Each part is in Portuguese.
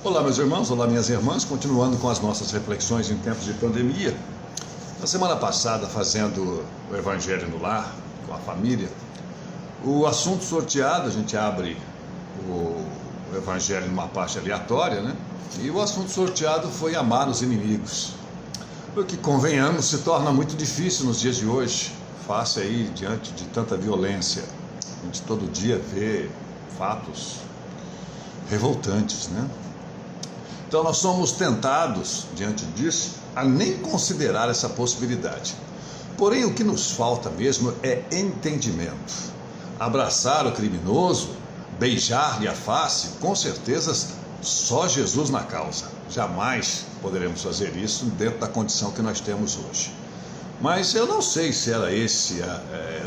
Olá, meus irmãos, olá, minhas irmãs, continuando com as nossas reflexões em tempos de pandemia. Na semana passada, fazendo o Evangelho no Lar, com a família, o assunto sorteado, a gente abre o Evangelho numa parte aleatória, né? E o assunto sorteado foi amar os inimigos. O que, convenhamos, se torna muito difícil nos dias de hoje, face aí diante de tanta violência. A gente todo dia vê fatos revoltantes, né? Então nós somos tentados, diante disso, a nem considerar essa possibilidade. Porém, o que nos falta mesmo é entendimento. Abraçar o criminoso, beijar-lhe a face, com certeza só Jesus na causa. Jamais poderemos fazer isso dentro da condição que nós temos hoje. Mas eu não sei se era esse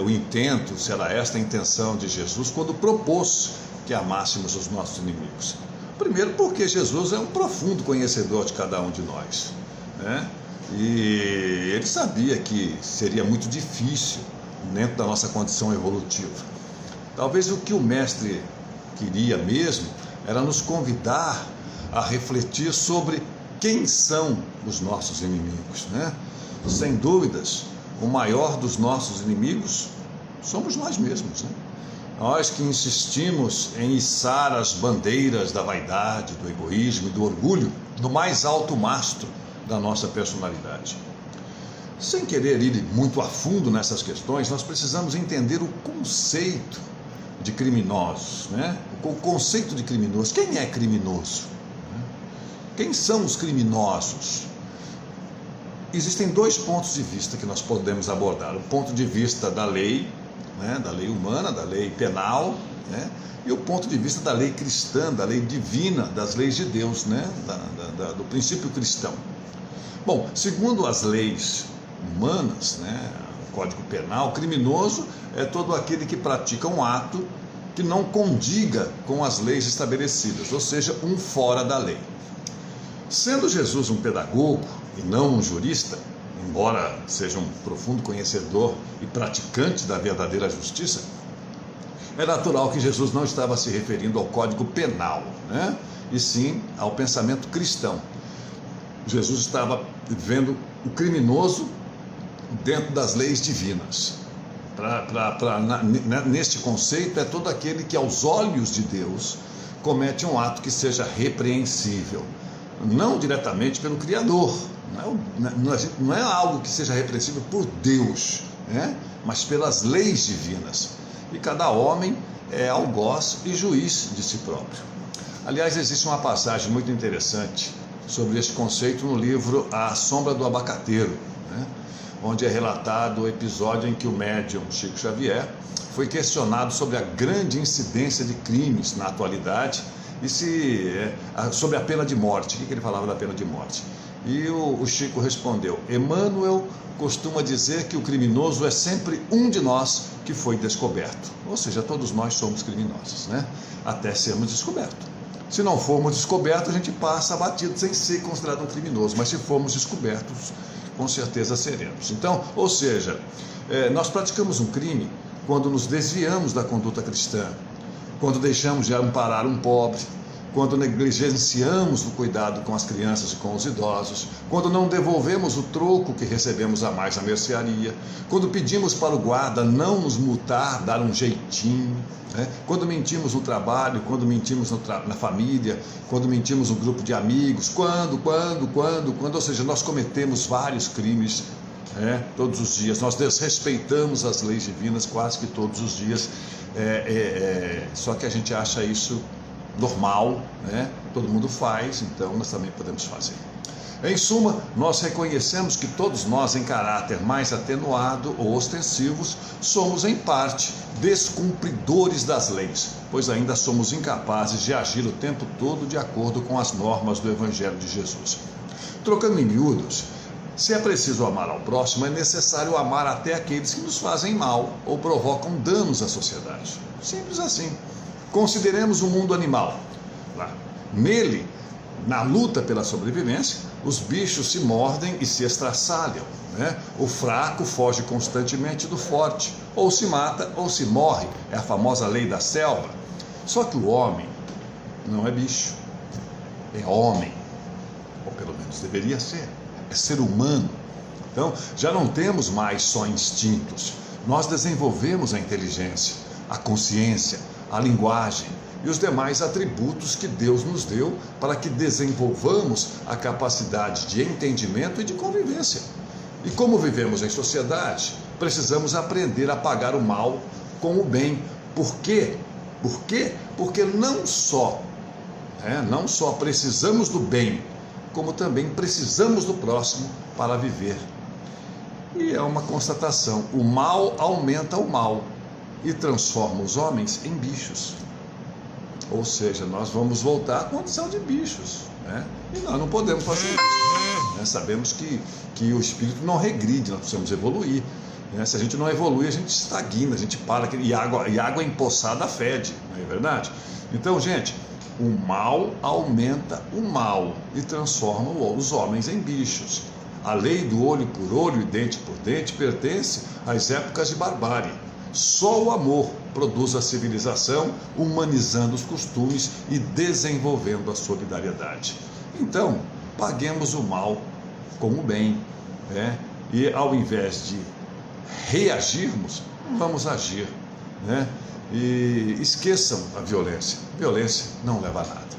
o intento, se era esta a intenção de Jesus quando propôs que amássemos os nossos inimigos. Primeiro porque Jesus é um profundo conhecedor de cada um de nós, né? E ele sabia que seria muito difícil dentro da nossa condição evolutiva. Talvez o que o mestre queria mesmo era nos convidar a refletir sobre quem são os nossos inimigos, né? Sem dúvidas, o maior dos nossos inimigos somos nós mesmos, né? Nós que insistimos em içar as bandeiras da vaidade, do egoísmo e do orgulho no mais alto mastro da nossa personalidade. Sem querer ir muito a fundo nessas questões, nós precisamos entender o conceito de criminosos, né? O conceito de criminoso. Quem é criminoso? Quem são os criminosos? Existem dois pontos de vista que nós podemos abordar. O ponto de vista da lei, né, da lei humana, da lei penal, né, e o ponto de vista da lei cristã, da lei divina, das leis de Deus, né, do princípio cristão. Bom, segundo as leis humanas, né, o Código Penal, criminoso é todo aquele que pratica um ato que não condiga com as leis estabelecidas, ou seja, um fora da lei. Sendo Jesus um pedagogo e não um jurista, embora seja um profundo conhecedor e praticante da verdadeira justiça, é natural que Jesus não estava se referindo ao Código Penal, né? E sim ao pensamento cristão. Jesus estava vendo o criminoso dentro das leis divinas. Neste conceito, é todo aquele que, aos olhos de Deus, comete um ato que seja repreensível. Não diretamente pelo Criador, não é algo que seja repreensível por Deus, né? Mas pelas leis divinas. E cada homem é algoz e juiz de si próprio. Aliás, existe uma passagem muito interessante sobre este conceito no livro A Sombra do Abacateiro, né? Onde é relatado o episódio em que o médium Chico Xavier foi questionado sobre a grande incidência de crimes na atualidade e sobre a pena de morte. O que ele falava da pena de morte? E o Chico respondeu: Emmanuel costuma dizer que o criminoso é sempre um de nós que foi descoberto. Ou seja, todos nós somos criminosos, né? Até sermos descobertos. Se não formos descobertos, a gente passa abatido sem ser considerado um criminoso. Mas se formos descobertos, com certeza seremos. Então, ou seja, nós praticamos um crime quando nos desviamos da conduta cristã, quando deixamos de amparar um pobre, quando negligenciamos o cuidado com as crianças e com os idosos, quando não devolvemos o troco que recebemos a mais na mercearia, quando pedimos para o guarda não nos multar, dar um jeitinho, né? Quando mentimos no trabalho, quando mentimos na família, quando mentimos no grupo de amigos, quando, ou seja, nós cometemos vários crimes, né? Todos os dias, nós desrespeitamos as leis divinas quase que todos os dias, só que a gente acha isso normal, né? Todo mundo faz, então nós também podemos fazer. Em suma, nós reconhecemos que todos nós, em caráter mais atenuado ou ostensivos, somos em parte descumpridores das leis, pois ainda somos incapazes de agir o tempo todo de acordo com as normas do Evangelho de Jesus. Trocando em miúdos, se é preciso amar ao próximo, é necessário amar até aqueles que nos fazem mal ou provocam danos à sociedade. Simples assim. Consideremos o mundo animal. Nele, na luta pela sobrevivência, os bichos se mordem e se estraçalham, né? O fraco foge constantemente do forte, ou se mata ou se morre, é a famosa lei da selva. Só que o homem não é bicho. é homem, ou pelo menos deveria ser, é ser humano. Então, já não temos mais só instintos, nós desenvolvemos a inteligência, a consciência, a linguagem e os demais atributos que Deus nos deu para que desenvolvamos a capacidade de entendimento e de convivência. E como vivemos em sociedade, precisamos aprender a pagar o mal com o bem. Por quê? Por quê? Porque não só precisamos do bem, como também precisamos do próximo para viver. E é uma constatação: o mal aumenta o mal e transforma os homens em bichos. Ou seja, nós vamos voltar à condição de bichos, né? E nós não podemos fazer isso, né? Sabemos que o espírito não regride, nós precisamos evoluir, né? Se a gente não evolui, a gente estagna, a gente para, e água empoçada fede, não é verdade? Então, gente, o mal aumenta o mal e transforma os homens em bichos. A lei do olho por olho e dente por dente pertence às épocas de barbárie. Só o amor produz a civilização, humanizando os costumes e desenvolvendo a solidariedade. Então, paguemos o mal com o bem, né? E ao invés de reagirmos, vamos agir, né? E esqueçam a violência. Violência não leva a nada.